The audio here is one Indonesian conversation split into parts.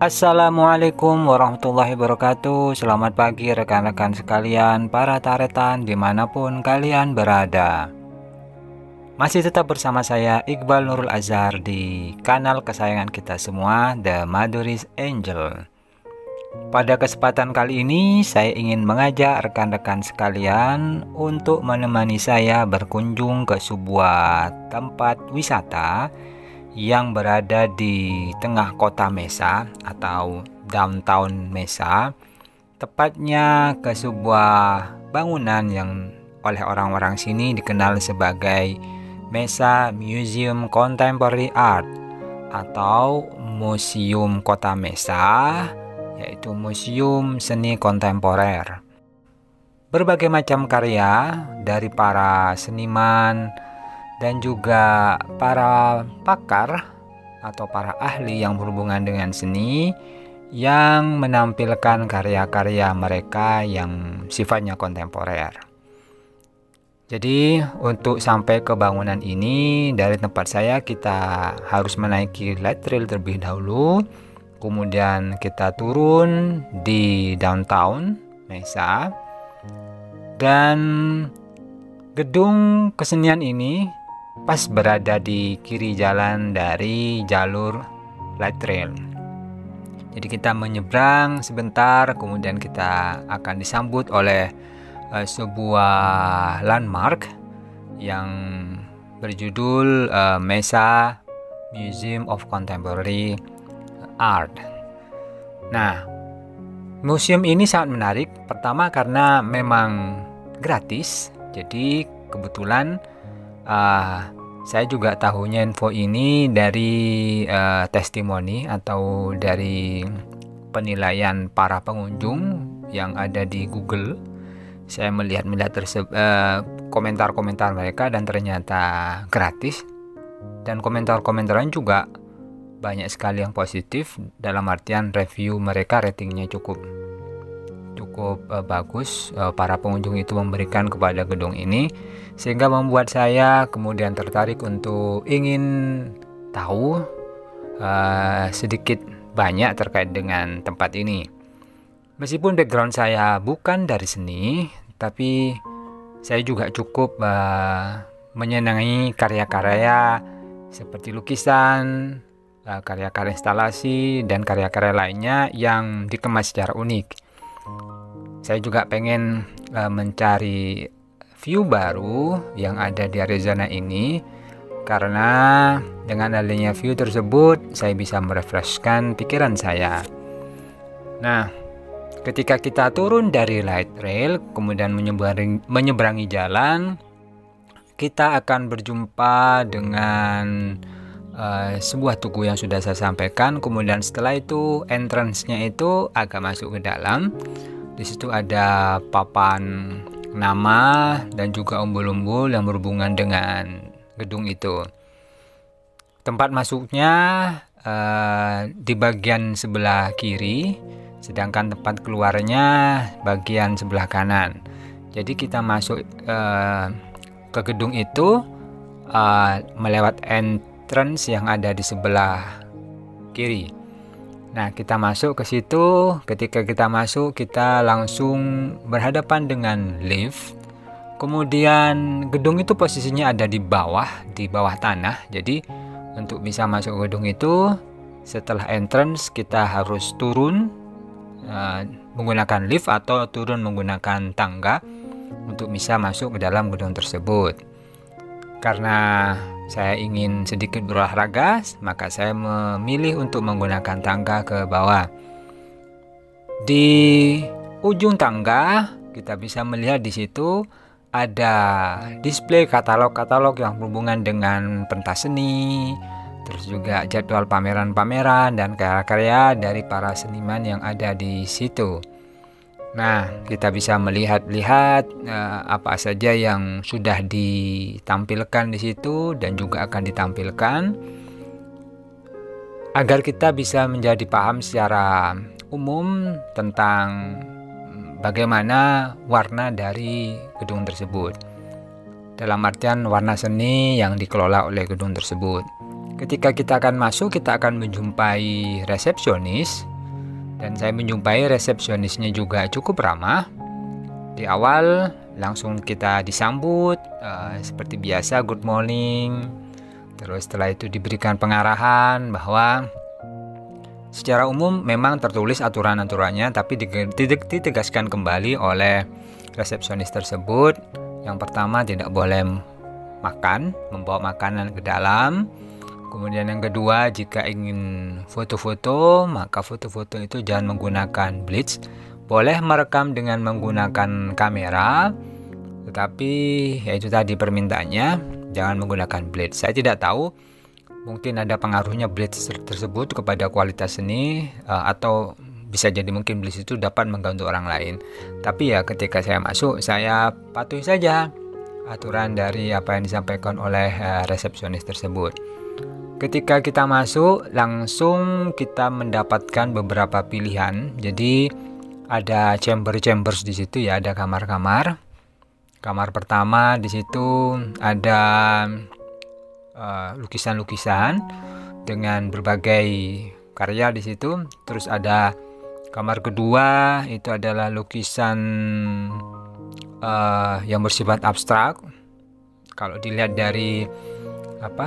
Assalamualaikum warahmatullahi wabarakatuh. Selamat pagi rekan-rekan sekalian, para taretan dimanapun kalian berada. Masih tetap bersama saya Iqbal Nurul Azhar di kanal kesayangan kita semua, The Madhuris Angel. Pada kesempatan kali ini saya ingin mengajak rekan-rekan sekalian untuk menemani saya berkunjung ke sebuah tempat wisata yang berada di tengah kota Mesa atau downtown Mesa, tepatnya ke sebuah bangunan yang oleh orang-orang sini dikenal sebagai Mesa Museum Contemporary Art atau Museum Kota Mesa, yaitu museum seni kontemporer. Berbagai macam karya dari para seniman dan juga para pakar atau para ahli yang berhubungan dengan seni yang menampilkan karya-karya mereka yang sifatnya kontemporer. Jadi untuk sampai ke bangunan ini dari tempat saya kita harus menaiki light rail terlebih dahulu, kemudian kita turun di downtown Mesa, dan gedung kesenian ini pas berada di kiri jalan dari jalur light rail. Jadi kita menyeberang sebentar, kemudian kita akan disambut oleh sebuah landmark yang berjudul Mesa Museum of Contemporary Art. Nah, museum ini sangat menarik. Pertama karena memang gratis. Jadi kebetulan saya juga tahunya info ini dari testimoni atau dari penilaian para pengunjung yang ada di Google. Saya melihat komentar-komentar mereka dan ternyata gratis, dan komentar-komentarnya juga banyak sekali yang positif, dalam artian review mereka ratingnya cukup bagus. Para pengunjung itu memberikan kepada gedung ini, sehingga membuat saya kemudian tertarik untuk ingin tahu sedikit banyak terkait dengan tempat ini. Meskipun background saya bukan dari seni, tapi saya juga cukup menyenangi karya-karya seperti lukisan, karya-karya instalasi, dan karya-karya lainnya yang dikemas secara unik. Saya juga pengen mencari view baru yang ada di Arizona ini, karena dengan adanya view tersebut saya bisa merefreshkan pikiran saya. Nah, ketika kita turun dari light rail kemudian menyeberangi jalan, kita akan berjumpa dengan sebuah tugu yang sudah saya sampaikan. Kemudian setelah itu entrance-nya itu agak masuk ke dalam. Di situ ada papan nama dan juga umbul-umbul yang berhubungan dengan gedung itu. Tempat masuknya di bagian sebelah kiri, sedangkan tempat keluarnya bagian sebelah kanan. Jadi kita masuk ke gedung itu melewat entrance yang ada di sebelah kiri. Nah, kita masuk ke situ. Ketika kita masuk, kita langsung berhadapan dengan lift. Kemudian gedung itu posisinya ada di bawah tanah. Jadi untuk bisa masuk ke gedung itu, setelah entrance kita harus turun menggunakan lift atau turun menggunakan tangga untuk bisa masuk ke dalam gedung tersebut. Karena saya ingin sedikit berolahraga, maka saya memilih untuk menggunakan tangga ke bawah. Di ujung tangga kita bisa melihat di situ ada display katalog-katalog yang berhubungan dengan pentas seni, terus juga jadwal pameran-pameran dan karya-karya dari para seniman yang ada di situ. Nah, kita bisa melihat-lihat apa saja yang sudah ditampilkan di situ dan juga akan ditampilkan, agar kita bisa menjadi paham secara umum tentang bagaimana warna dari gedung tersebut. Dalam artian warna seni yang dikelola oleh gedung tersebut. Ketika kita akan masuk, kita akan menjumpai resepsionis Dan saya menjumpai resepsionisnya juga cukup ramah. Di awal langsung kita disambut seperti biasa, good morning. Terus setelah itu diberikan pengarahan bahwa secara umum memang tertulis aturan-aturannya, tapi ditegaskan kembali oleh resepsionis tersebut. Yang pertama, tidak boleh membawa makanan ke dalam. Kemudian yang kedua, jika ingin foto-foto, maka foto-foto itu jangan menggunakan blitz. Boleh merekam dengan menggunakan kamera, tetapi ya itu tadi permintaannya, jangan menggunakan blitz. Saya tidak tahu, mungkin ada pengaruhnya blitz tersebut kepada kualitas seni, atau bisa jadi mungkin blitz itu dapat mengganggu orang lain. Tapi ya ketika saya masuk, saya patuhi saja aturan dari apa yang disampaikan oleh resepsionis tersebut. Ketika kita masuk, langsung kita mendapatkan beberapa pilihan. Jadi ada chambers di situ ya, ada kamar-kamar. Kamar pertama di situ ada lukisan-lukisan dengan berbagai karya di situ. Terus ada kamar kedua, itu adalah lukisan yang bersifat abstrak. Kalau dilihat dari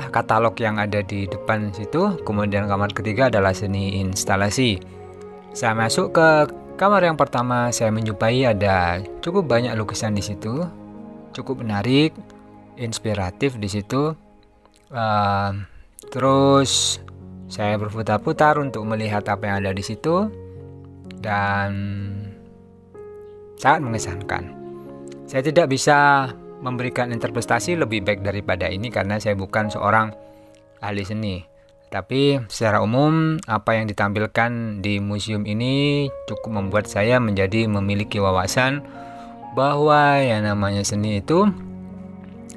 katalog yang ada di depan situ. Kemudian kamar ketiga adalah seni instalasi. Saya masuk ke kamar yang pertama, saya menjumpai ada cukup banyak lukisan di situ, cukup menarik, inspiratif di situ. Terus saya berputar-putar untuk melihat apa yang ada di situ, dan sangat mengesankan. Saya tidak bisa memberikan interpretasi lebih baik daripada ini karena saya bukan seorang ahli seni. Tapi secara umum apa yang ditampilkan di museum ini cukup membuat saya menjadi memiliki wawasan bahwa yang namanya seni itu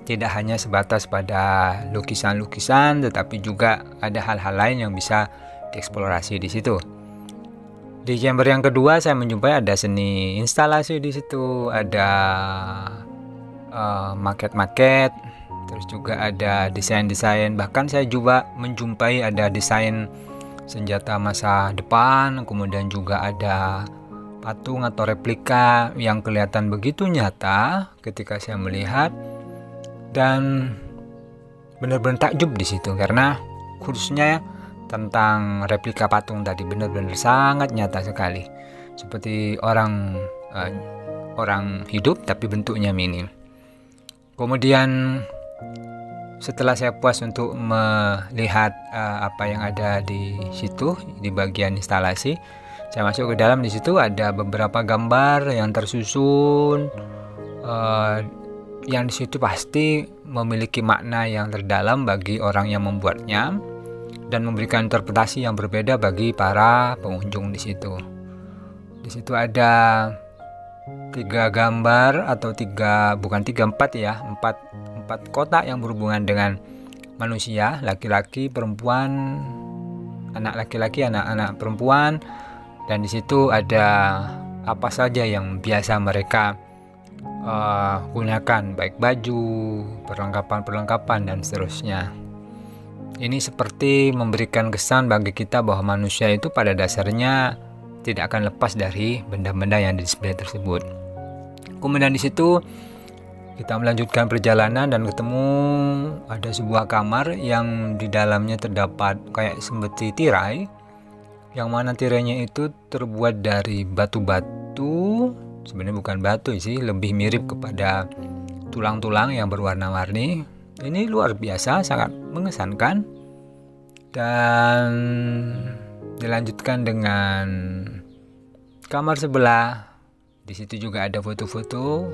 tidak hanya sebatas pada lukisan-lukisan, tetapi juga ada hal-hal lain yang bisa dieksplorasi di situ. Di chamber yang kedua saya menjumpai ada seni instalasi di situ, ada maket-maket, terus juga ada desain-desain. Bahkan saya juga menjumpai ada desain senjata masa depan, kemudian juga ada patung atau replika yang kelihatan begitu nyata ketika saya melihat, dan benar-benar takjub di situ karena khususnya tentang replika patung tadi benar-benar sangat nyata sekali, seperti orang hidup tapi bentuknya mini. Kemudian setelah saya puas untuk melihat apa yang ada di situ di bagian instalasi, saya masuk ke dalam. Di situ ada beberapa gambar yang tersusun, yang di situ pasti memiliki makna yang terdalam bagi orang yang membuatnya dan memberikan interpretasi yang berbeda bagi para pengunjung di situ. Di situ ada 3 gambar atau 4 kotak yang berhubungan dengan manusia, laki-laki, perempuan, anak laki-laki, anak perempuan, dan di situ ada apa saja yang biasa mereka gunakan, baik baju, perlengkapan dan seterusnya. Ini seperti memberikan kesan bagi kita bahwa manusia itu pada dasarnya tidak akan lepas dari benda-benda yang display tersebut. Kemudian di situ kita melanjutkan perjalanan dan ketemu ada sebuah kamar yang di dalamnya terdapat kayak seperti tirai, yang mana tirainya itu terbuat dari batu-batu. Sebenarnya bukan batu sih, lebih mirip kepada tulang-tulang yang berwarna-warni. Ini luar biasa, sangat mengesankan. Dan dilanjutkan dengan kamar sebelah. Di situ juga ada foto-foto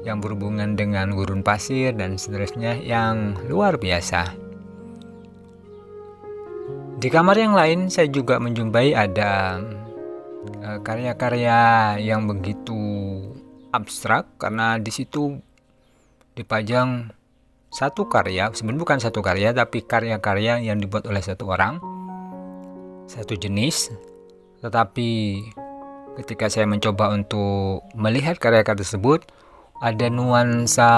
yang berhubungan dengan gurun pasir dan seterusnya yang luar biasa. Di kamar yang lain saya juga menjumpai ada karya-karya yang begitu abstrak, karena di situ dipajang satu karya, sebenarnya bukan satu karya tapi karya-karya yang dibuat oleh satu orang, satu jenis. Tetapi ketika saya mencoba untuk melihat karya-karya tersebut, ada nuansa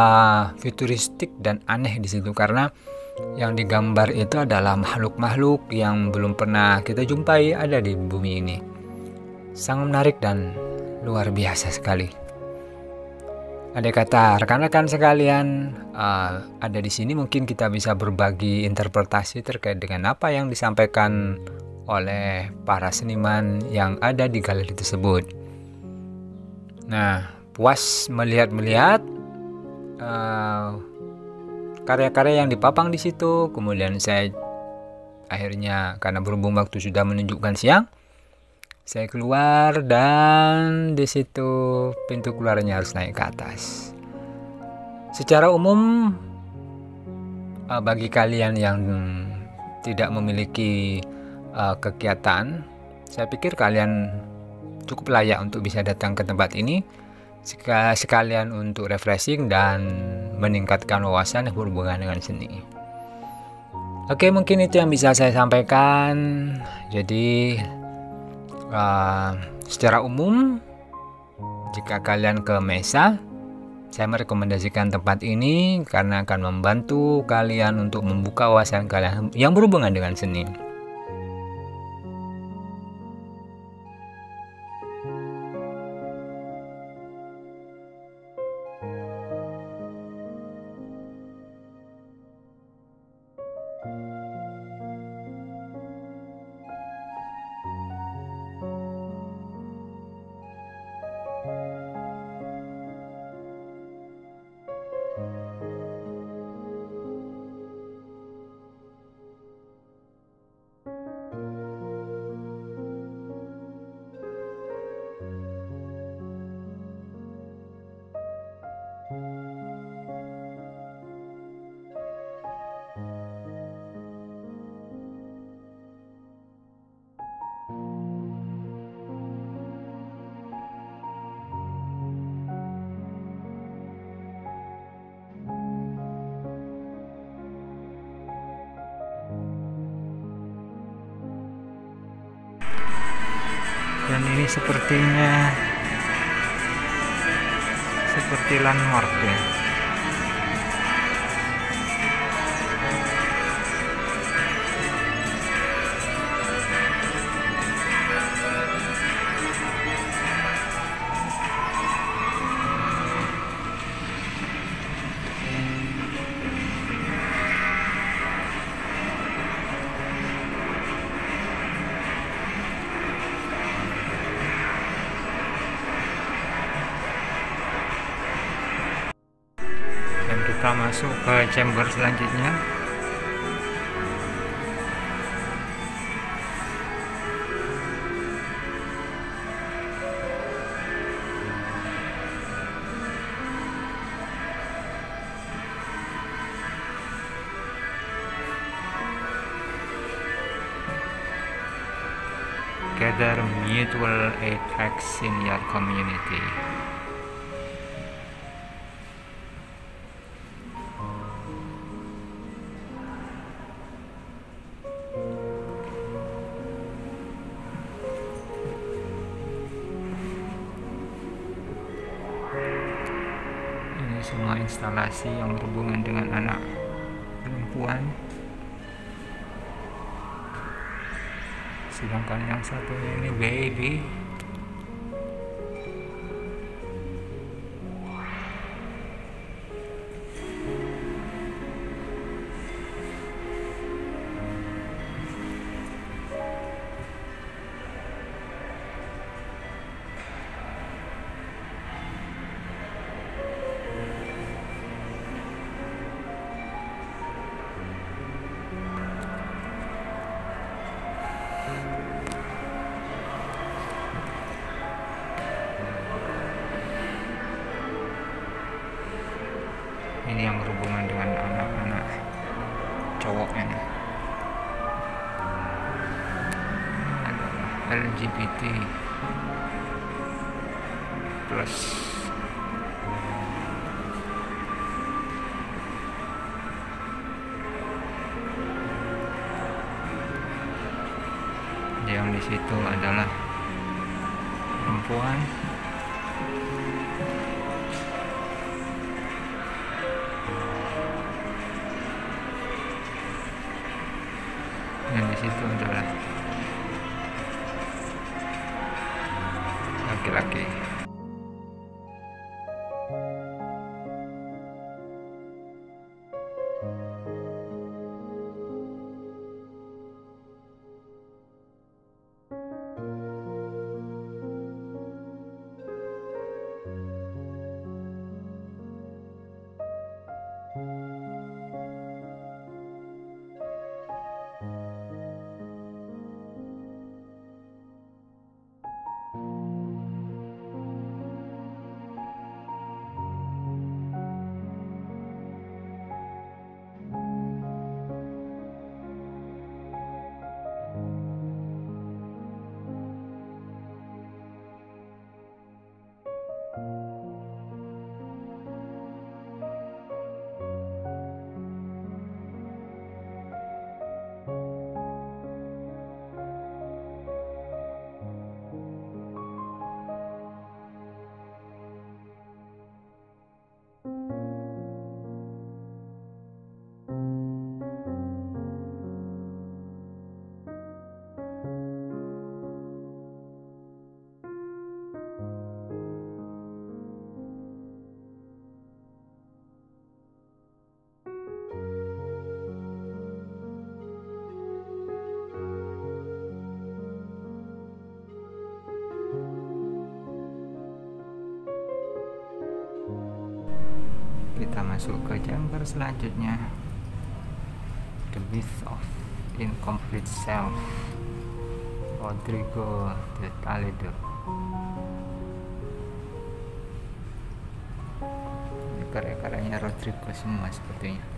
futuristik dan aneh di situ karena yang digambar itu adalah makhluk-makhluk yang belum pernah kita jumpai ada di bumi ini. sangat menarik dan luar biasa sekali. Andai kata rekan-rekan sekalian ada di sini, mungkin kita bisa berbagi interpretasi terkait dengan apa yang disampaikan oleh para seniman yang ada di galeri tersebut. Nah, puas melihat karya-karya yang dipapang di situ. Kemudian saya akhirnya, karena berhubung waktu sudah menunjukkan siang, saya keluar dan di situ pintu keluarnya harus naik ke atas. Secara umum, bagi kalian yang tidak memiliki kegiatan, saya pikir kalian cukup layak untuk bisa datang ke tempat ini, sekalian untuk refreshing dan meningkatkan wawasan yang berhubungan dengan seni. Oke, mungkin itu yang bisa saya sampaikan. Jadi secara umum, jika kalian ke Mesa, saya merekomendasikan tempat ini karena akan membantu kalian untuk membuka wawasan kalian yang berhubungan dengan seni. Dan ini sepertinya seperti landmark ya. Kita masuk ke chamber selanjutnya. Gather mutual aid acts in your community. Semua instalasi yang berhubungan dengan anak perempuan, sedangkan yang satu ini baby. Ini yang berhubungan dengan anak-anak cowoknya nih. Adalah LGBT plus. Yang di situ adalah perempuan. Yang di situ adalah laki-laki. Kita masuk ke chamber selanjutnya, The Myth of Incomplete Self, Rodrigo de Toledo. Ini karya-karyanya Rodrigo semua sepertinya.